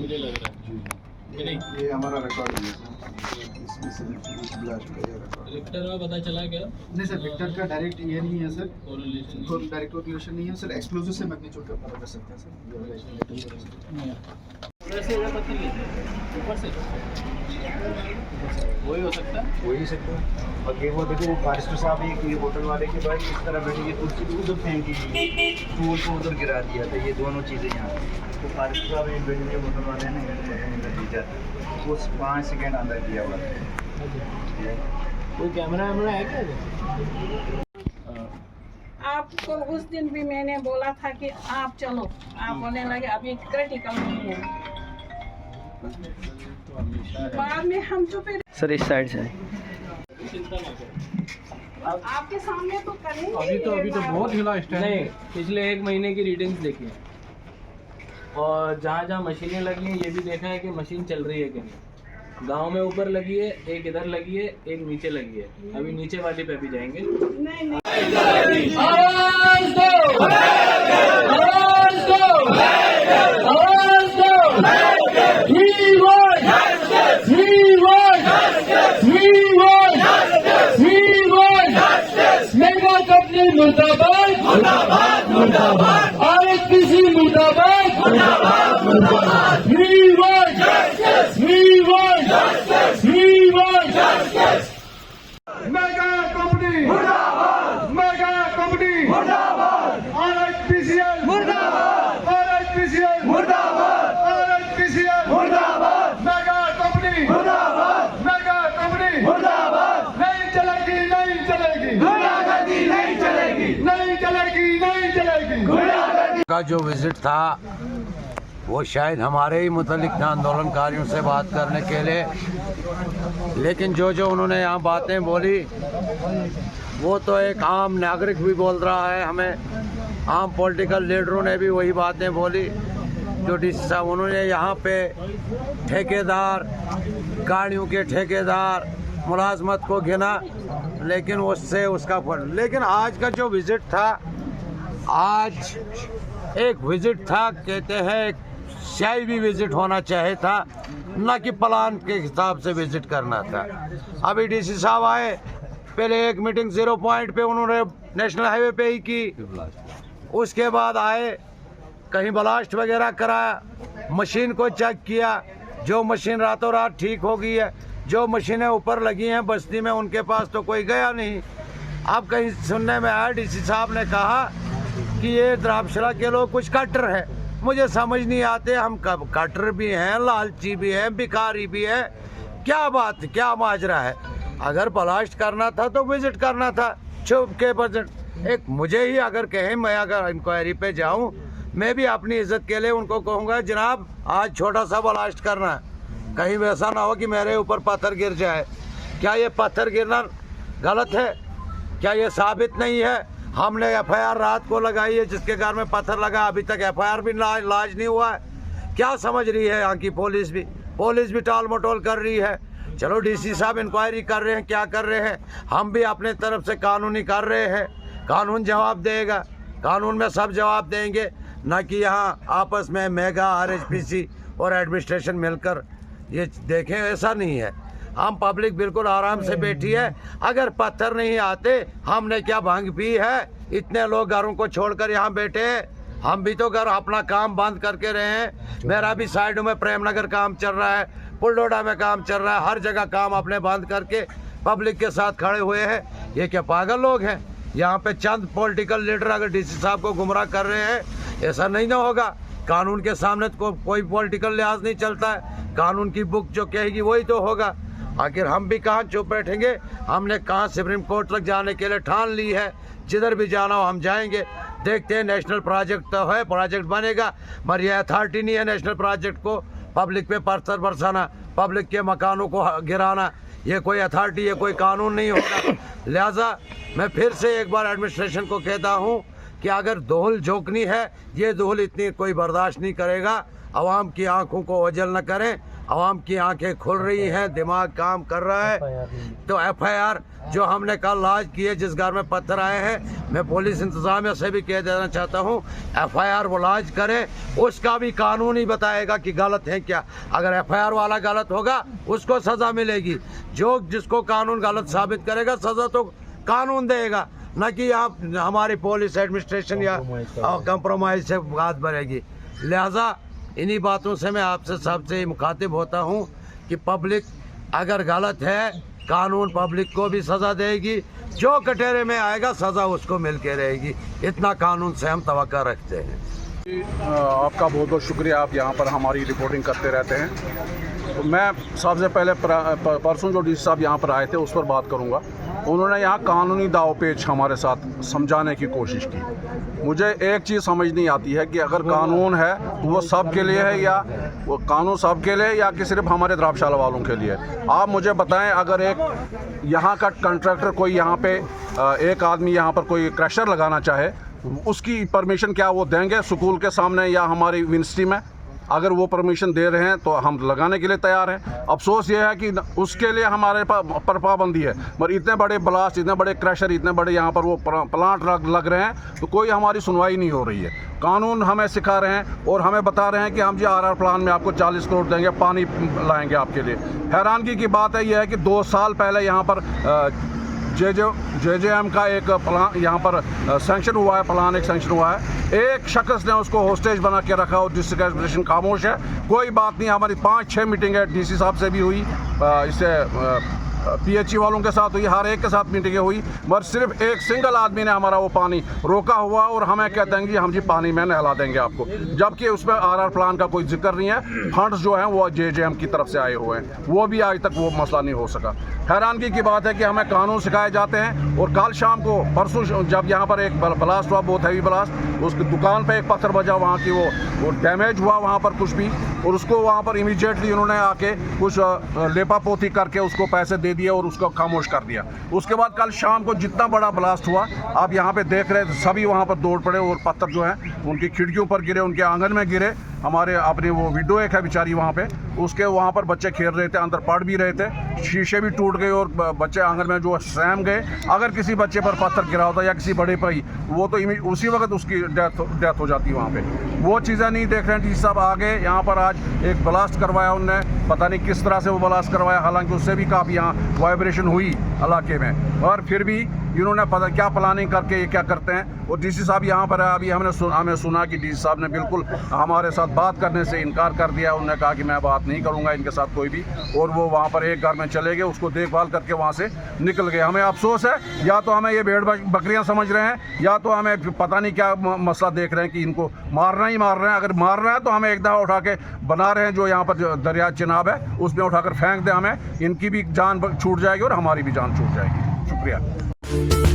मुझे लग रहा है। जी ये हमारा रिकॉर्ड है इसमें से ब्लास्ट का ये रिकॉर्ड। रिक्टर में पता चला क्या? नहीं सर, रिक्टर का डायरेक्ट ये नहीं है सर, कोरिलेशन कोई डायरेक्ट कोरिलेशन नहीं है सर। एक्सप्लोजिव से मैग्नीट्यूड का पता कर सकते हैं सर। वैसे ये पत्थर ये ऊपर से वही हो सकता है। हो ही सकता है। और ये वो देखो वो फॉरेस्टर साहब एक ये होटल वाले के भाई इस तरह बैठे ये कुर्सी भी उधर फेंकी टूल को उधर गिरा दिया था। ये दोनों चीज़ें यहाँ तो फॉरेस्टर साहब एक बैठे होटल वाले ने इधर दी जाती उस 5 सेकेंड अंदर किया हुआ था। कोई कैमरा वैमरा है क्या? आपको उस दिन भी मैंने बोला था कि आप चलो, आप बोलने लगे अभी क्रिटिकल नहीं है। बाद में हम चुप ही सर इस साइड से चिंता ना करो। आपके सामने तो करेंगे। अभी तो बहुत हिला स्टैंड। नहीं, पिछले 1 महीने की रीडिंग्स देखी है और जहाँ जहाँ मशीनें लगी हैं ये भी देखा है कि मशीन चल रही है कि नहीं। गांव में ऊपर लगी है, एक इधर लगी है, एक नीचे लगी है। अभी नीचे वाली पे भी जाएंगे। नहीं नहीं मुर्दाबाद मुर्दाबाद मुर्दाबाद आरएसपीसी मुर्दाबाद मुर्दाबाद मुर्दाबाद we want justice we want justice we want justice mega company मुर्दाबाद मेगा कंपनी मुर्दाबाद आरएसपीसीएल मुर्दाबाद आरएसपीसीएल मुर्दाबाद आरएसपीसीएल मुर्दाबाद मेगा कंपनी मुर्दाबाद मेगा कंपनी मुर्दाबाद नहीं चलेगी नहीं चलेगी गुंडागर्दी नहीं चलेगी नहीं चलेगी नहीं चलेगी गुंडागर्दी का जो विजिट था वो शायद हमारे ही मुतल्लिक था आंदोलनकारियों से बात करने के लिए, लेकिन जो जो उन्होंने यहाँ बातें बोली वो तो एक आम नागरिक भी बोल रहा है। हमें आम पॉलिटिकल लीडरों ने भी वही बातें बोली जो डीसी साहब। उन्होंने यहाँ पे ठेकेदार, गाड़ियों के ठेकेदार, मुलाजमत को गिना, लेकिन उससे उसका फल। लेकिन आज का जो विजिट था, आज एक विजिट था, कहते हैं एक शाही भी विजिट होना चाहिए था, न कि प्लान के हिसाब से विजिट करना था। अभी डीसी साहब आए, पहले एक मीटिंग 0 पॉइंट पे उन्होंने नेशनल हाईवे पे ही की, उसके बाद आए कहीं ब्लास्ट वगैरह कराया, मशीन को चेक किया, जो मशीन रातों रात ठीक हो गई है, जो मशीनें ऊपर लगी हैं बस्ती में उनके पास तो कोई गया नहीं। अब कहीं सुनने में आया डीसी साहब ने कहा कि ये द्राक्षला के लोग कुछ कट्टर है। मुझे समझ नहीं आते, हम कब कट्टर भी हैं, लालची भी हैं, भिखारी भी हैं, क्या बात, क्या माजरा है। अगर ब्लास्ट करना था तो विजिट करना था चुप के बजट। एक मुझे ही अगर कहें, मैं अगर इंक्वायरी पे जाऊं, मैं भी अपनी इज्जत के लिए उनको कहूँगा जनाब आज छोटा सा ब्लास्ट करना है, कहीं वैसा ना हो कि मेरे ऊपर पत्थर गिर जाए। क्या ये पत्थर गिरना गलत है? क्या ये साबित नहीं है? हमने एफआईआर रात को लगाई है, जिसके घर में पत्थर लगा अभी तक एफआईआर भी लाज नहीं हुआ है। क्या समझ रही है यहाँ की पुलिस भी टाल मटोल कर रही है। चलो डीसी साहब इंक्वायरी कर रहे हैं, क्या कर रहे हैं, हम भी अपने तरफ से कानूनी कर रहे हैं। कानून जवाब देगा, कानून में सब जवाब देंगे, न कि यहाँ आपस में मेगा आरएसपीसी और एडमिनिस्ट्रेशन मिलकर ये देखें। ऐसा नहीं है। हम पब्लिक बिल्कुल आराम से बैठी है। अगर पत्थर नहीं आते, हमने क्या भांग पी है? इतने लोग घरों को छोड़कर यहाँ बैठे हैं। हम भी तो घर अपना काम बंद करके रहे हैं। मेरा भी साइड में प्रेमनगर काम चल रहा है, पुलडोडा में काम चल रहा है, हर जगह काम अपने बंद करके पब्लिक के साथ खड़े हुए हैं। ये क्या पागल लोग हैं? यहाँ पे चंद पॉलिटिकल लीडर अगर डीसी साहब को गुमराह कर रहे हैं, ऐसा नहीं ना होगा। कानून के सामने तो कोई पॉलिटिकल लिहाज नहीं चलता है। कानून की बुक जो कहेगी वही तो होगा। आखिर हम भी कहाँ चुप बैठेंगे? हमने कहाँ सुप्रीम कोर्ट तक जाने के लिए ठान ली है। जिधर भी जाना हो हम जाएंगे। देखते हैं, नेशनल प्रोजेक्ट तो है, प्रोजेक्ट बनेगा, मगर ये अथॉरिटी नहीं है नेशनल प्रोजेक्ट को पब्लिक पे पत्थर बरसाना, पब्लिक के मकानों को गिराना। ये कोई अथॉरिटी, ये कोई कानून नहीं होगा। लिहाजा मैं फिर से एक बार एडमिनिस्ट्रेशन को कहता हूँ कि अगर दोहल झोंकनी है, ये दोहल इतनी कोई बर्दाश्त नहीं करेगा। आवाम की आंखों को ओझल न करें। आवाम की आंखें खुल रही हैं, दिमाग काम कर रहा है। तो FIR जो हमने कल लॉन्च की है, जिस घर में पत्थर आए हैं, मैं पुलिस इंतजामिया से भी कह देना चाहता हूँ, FIR वो लॉन्च करे, उसका भी कानून ही बताएगा कि गलत है क्या। अगर FIR वाला गलत होगा उसको सज़ा मिलेगी, जो जिसको कानून गलत साबित करेगा सज़ा तो कानून देगा, न कि आप हमारी पुलिस एडमिनिस्ट्रेशन या कंप्रोमाइज से बात बनेगी। लिहाजा इन्हीं बातों से मैं आपसे सबसे मुखातिब होता हूँ कि पब्लिक अगर गलत है, कानून पब्लिक को भी सज़ा देगी, जो कटहरे में आएगा सज़ा उसको मिल के रहेगी। इतना कानून से हम तवक्का रखते हैं। आपका बहुत बहुत शुक्रिया, आप यहाँ पर हमारी रिपोर्टिंग करते रहते हैं। तो मैं सबसे पहले परसों जो DC साहब यहाँ पर आए थे उस पर बात करूँगा। उन्होंने यहाँ कानूनी दावपेच हमारे साथ समझाने की कोशिश की। मुझे एक चीज़ समझ नहीं आती है कि अगर कानून है तो वो सब के लिए है, या वो कानून सब के लिए या कि सिर्फ हमारे द्राबशाला वालों के लिए। आप मुझे बताएं, अगर एक यहाँ का कंट्रैक्टर कोई यहाँ पे एक आदमी यहाँ पर कोई क्रशर लगाना चाहे, उसकी परमिशन क्या वो देंगे स्कूल के सामने या हमारी यूनिवर्सिटी में? अगर वो परमिशन दे रहे हैं तो हम लगाने के लिए तैयार हैं। अफसोस ये है कि उसके लिए हमारे पर पाबंदी है, मगर इतने बड़े ब्लास्ट, इतने बड़े क्रैशर, इतने बड़े यहाँ पर वो प्लांट लग रहे हैं तो कोई हमारी सुनवाई नहीं हो रही है। कानून हमें सिखा रहे हैं और हमें बता रहे हैं कि हम जी RR प्लान में आपको 40 करोड़ देंगे, पानी लाएंगे आपके लिए। हैरानगी की बात है यह है कि 2 साल पहले यहाँ पर JJM का एक प्लान यहाँ पर सैंक्शन हुआ है, प्लान एक सैंक्शन हुआ है। एक शख्स ने उसको होस्टेज बना के रखा और डिस्ट्रिक्ट एडमिनिस्ट्रेशन खामोश है, कोई बात नहीं। हमारी 5-6 मीटिंगें DC साहब से भी हुई, इससे PHE वालों के साथ हुई, हर एक के साथ मीटिंगें हुई, मगर सिर्फ एक सिंगल आदमी ने हमारा वो पानी रोका हुआ और हमें कहते हैं कि हम जी पानी में नहला देंगे आपको, जबकि उसमें RR प्लान का कोई जिक्र नहीं है। फंड्स जो हैं वो JJM की तरफ से आए हुए हैं, वो भी आज तक वो मसला नहीं हो सका। हैरानगी की बात है कि हमें कानून सिखाए जाते हैं और कल शाम को परसों जब यहाँ पर एक ब्लास्ट हुआ, बहुत हैवी ब्लास्ट, उसकी दुकान पर एक पत्थर बजा, वहाँ की वो डैमेज हुआ वहाँ पर कुछ भी, और उसको वहाँ पर इमीडिएटली उन्होंने आके कुछ लेपा पोती करके उसको पैसे दे दिए और उसको खामोश कर दिया। उसके बाद कल शाम को जितना बड़ा ब्लास्ट हुआ, आप यहाँ पे देख रहे हैं, सभी वहाँ पर दौड़ पड़े और पत्थर जो हैं उनकी खिड़कियों पर गिरे, उनके आंगन में गिरे। हमारे अपनी वो विडो एक है बेचारी वहाँ पे, उसके वहाँ पर बच्चे खेल रहे थे, अंदर पड़ भी रहे थे, शीशे भी टूट गए और बच्चे आंगन में जो सहम गए। अगर किसी बच्चे पर पत्थर गिरा होता या किसी बड़े पर ही, वो तो उसी वक्त उसकी डेथ हो जाती वहाँ पे। वो चीज़ें नहीं देख रहे हैं DC साहब। आगे यहाँ पर आज एक ब्लास्ट करवाया उनने, पता नहीं किस तरह से वो ब्लास्ट करवाया, हालांकि उससे भी काफ़ी यहाँ वाइब्रेशन हुई इलाके में, और फिर भी इन्होंने पता क्या प्लानिंग करके ये क्या करते हैं। और DC साहब यहाँ पर है, अभी हमें सुना कि DC साहब ने बिल्कुल हमारे साथ बात करने से इनकार कर दिया। उन्होंने कहा कि मैं बात नहीं करूँगा इनके साथ कोई भी, और वो वहाँ पर एक घर में चले गए, उसको देखभाल करके वहाँ से निकल गए। हमें अफसोस है, या तो हमें ये भेड़ बकरियाँ समझ रहे हैं, या तो हमें पता नहीं क्या मसला देख रहे हैं कि इनको मारना ही मार रहे हैं। अगर मार रहे हैं तो हमें एक दफ़ा उठा के बना रहे हैं, जो यहाँ पर दरिया चिनाब है उसमें उठाकर फेंक दें, हमें इनकी भी जान छूट जाएगी और हमारी भी जान छूट जाएगी। शुक्रिया।